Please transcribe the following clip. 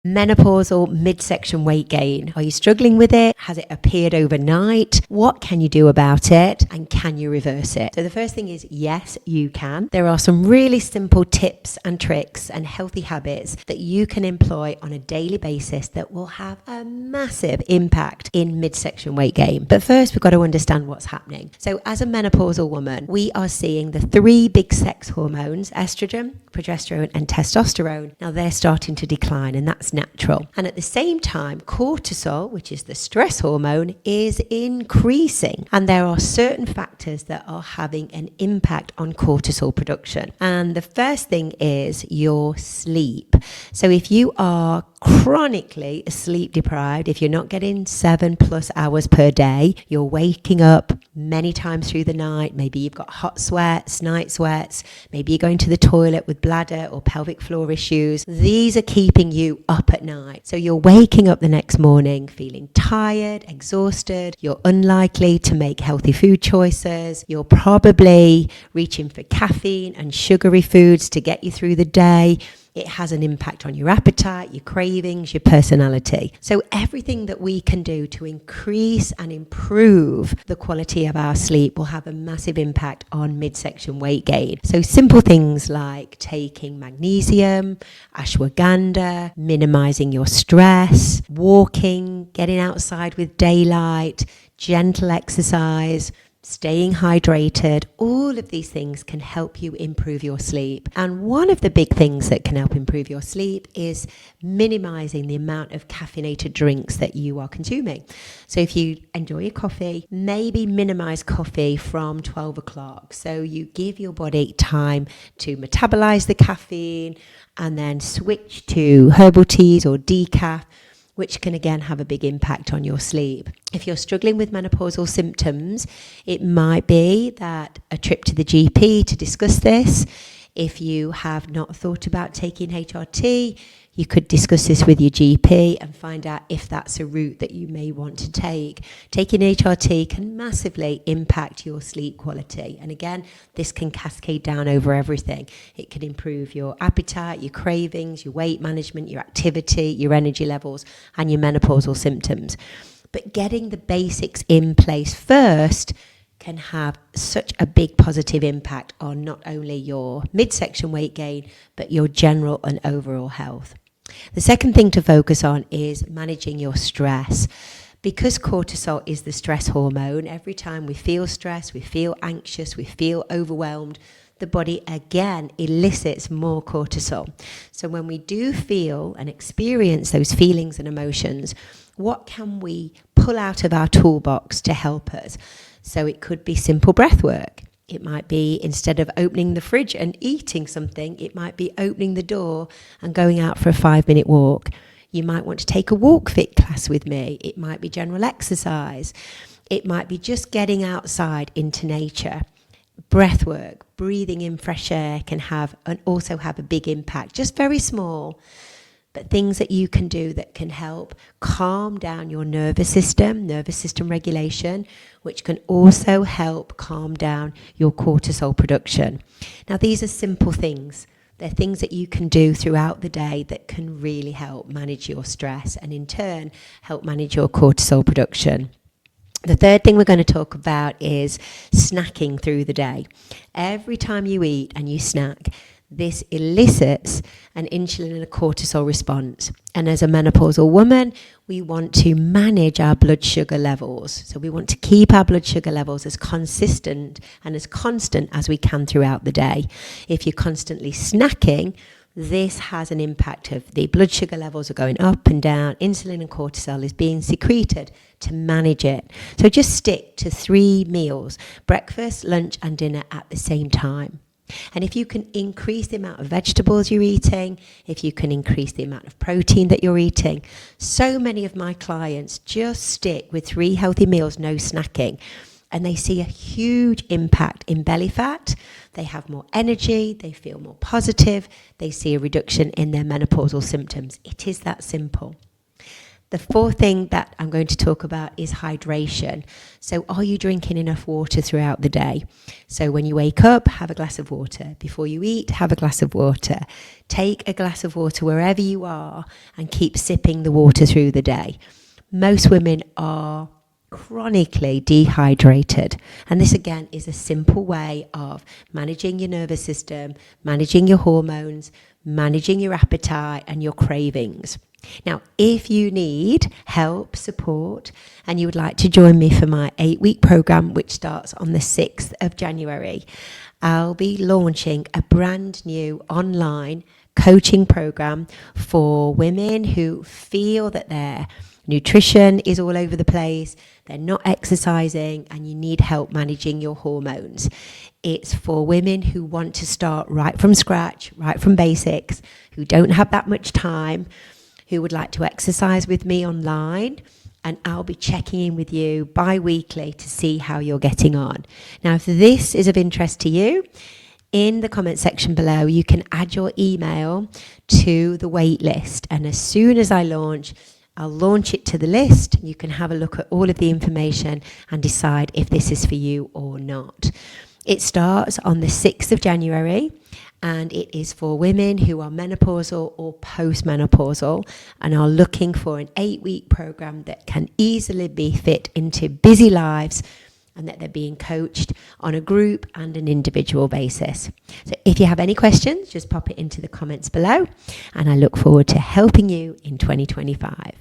Menopausal midsection weight gain. Are you struggling with it? Has it appeared overnight? What can you do about it? And can you reverse it? So the first thing is, yes, you can. There are some really simple tips and tricks and healthy habits that you can employ on a daily basis that will have a massive impact in midsection weight gain. But first, we've got to understand what's happening. So as a menopausal woman, we are seeing the three big sex hormones, estrogen, progesterone, and testosterone. Now they're starting to decline, and that's natural. And at the same time, cortisol, which is the stress hormone, is increasing. And there are certain factors that are having an impact on cortisol production. And the first thing is your sleep. So if you are chronically sleep deprived, if you're not getting 7+ hours per day, you're waking up many times through the night, maybe you've got hot sweats, night sweats, maybe you're going to the toilet with bladder or pelvic floor issues, these are keeping you up at night. So you're waking up the next morning feeling tired, exhausted, you're unlikely to make healthy food choices, you're probably reaching for caffeine and sugary foods to get you through the day. It has an impact on your appetite, your cravings, your personality. So everything that we can do to increase and improve the quality of our sleep will have a massive impact on midsection weight gain. So simple things like taking magnesium, ashwagandha, minimizing your stress, walking, getting outside with daylight, gentle exercise, staying hydrated, all of these things can help you improve your sleep. And one of the big things that can help improve your sleep is minimizing the amount of caffeinated drinks that you are consuming. So if you enjoy your coffee, maybe minimize coffee from 12 o'clock. So you give your body time to metabolize the caffeine and then switch to herbal teas or decaf, which can again have a big impact on your sleep. If you're struggling with menopausal symptoms, it might be that a trip to the GP to discuss this. If you have not thought about taking HRT, you could discuss this with your GP and find out if that's a route that you may want to take. Taking HRT can massively impact your sleep quality. And again, this can cascade down over everything. It can improve your appetite, your cravings, your weight management, your activity, your energy levels, and your menopausal symptoms. But getting the basics in place first can have such a big positive impact on not only your midsection weight gain, but your general and overall health. The second thing to focus on is managing your stress. Because cortisol is the stress hormone, every time we feel stressed, we feel anxious, we feel overwhelmed, the body again elicits more cortisol. So when we do feel and experience those feelings and emotions, what can we pull out of our toolbox to help us? So it could be simple breath work. It might be, instead of opening the fridge and eating something, it might be opening the door and going out for a 5-minute walk. You might want to take a walk fit class with me. It might be general exercise. It might be just getting outside into nature. Breath work, breathing in fresh air can have and also have a big impact, just very small, but things that you can do that can help calm down your nervous system regulation, which can also help calm down your cortisol production. Now, these are simple things. They're things that you can do throughout the day that can really help manage your stress and in turn help manage your cortisol production. The third thing we're going to talk about is snacking through the day. Every time you eat and you snack, this elicits an insulin and a cortisol response. And as a menopausal woman, we want to manage our blood sugar levels. So we want to keep our blood sugar levels as consistent and as constant as we can throughout the day. If you're constantly snacking, this has an impact of the blood sugar levels are going up and down. Insulin and cortisol is being secreted to manage it. So just stick to 3 meals, breakfast, lunch and dinner at the same time. And if you can increase the amount of vegetables you're eating, if you can increase the amount of protein that you're eating, so many of my clients just stick with 3 healthy meals, no snacking. And they see a huge impact in belly fat. They have more energy, they feel more positive, they see a reduction in their menopausal symptoms. It is that simple. The fourth thing that I'm going to talk about is hydration. So are you drinking enough water throughout the day? So when you wake up, have a glass of water. Before you eat, have a glass of water. Take a glass of water wherever you are and keep sipping the water through the day. Most women are chronically dehydrated, and this again is a simple way of managing your nervous system, managing your hormones, managing your appetite and your cravings. Now, if you need help, support, and you would like to join me for my 8-week program, which starts on the 6th of January, I'll be launching a brand new online coaching program for women who feel that their nutrition is all over the place, they're not exercising, and you need help managing your hormones. It's for women who want to start right from scratch, right from basics, who don't have that much time, who would like to exercise with me online, and I'll be checking in with you bi-weekly to see how you're getting on. Now, if this is of interest to you, in the comment section below, you can add your email to the wait list, and as soon as I launch, I'll launch it to the list. You can have a look at all of the information and decide if this is for you or not. It starts on the 6th of January, and it is for women who are menopausal or postmenopausal and are looking for an 8-week program that can easily be fit into busy lives, and that they're being coached on a group and an individual basis. So if you have any questions, just pop it into the comments below, and I look forward to helping you in 2025.